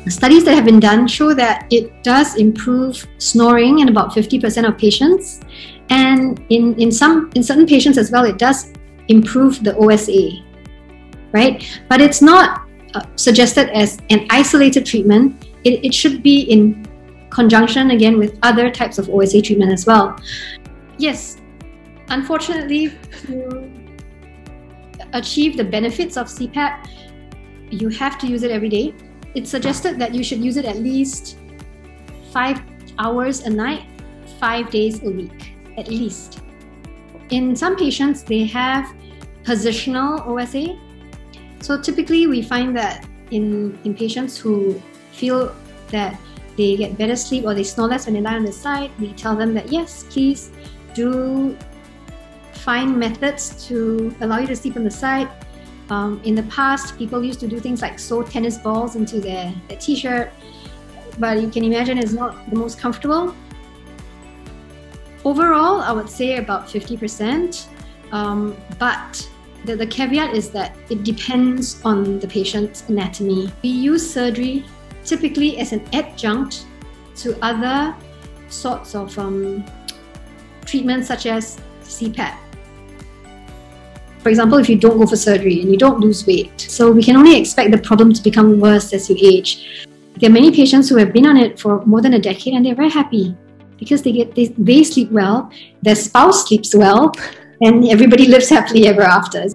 Studies that have been done show that it does improve snoring in about 50% of patients, and in certain patients as well, it does improve the OSA, right? But it's not suggested as an isolated treatment. It should be in conjunction again with other types of OSA treatment as well. Yes, unfortunately, to achieve the benefits of CPAP, you have to use it every day. It's suggested that you should use it at least 5 hours a night, 5 days a week, at least. In some patients, they have positional OSA. So typically we find that in patients who feel that they get better sleep or they snore less when they lie on the side, we tell them that yes, please do find methods to allow you to sleep on the side. In the past, people used to do things like sew tennis balls into their t-shirt, but you can imagine it's not the most comfortable. Overall, I would say about 50%, but the caveat is that it depends on the patient's anatomy. We use surgery typically as an adjunct to other sorts of treatments such as CPAP. For example, if you don't go for surgery and you don't lose weight. So we can only expect the problem to become worse as you age. There are many patients who have been on it for more than a decade and they're very happy because they sleep well, their spouse sleeps well, and everybody lives happily ever after.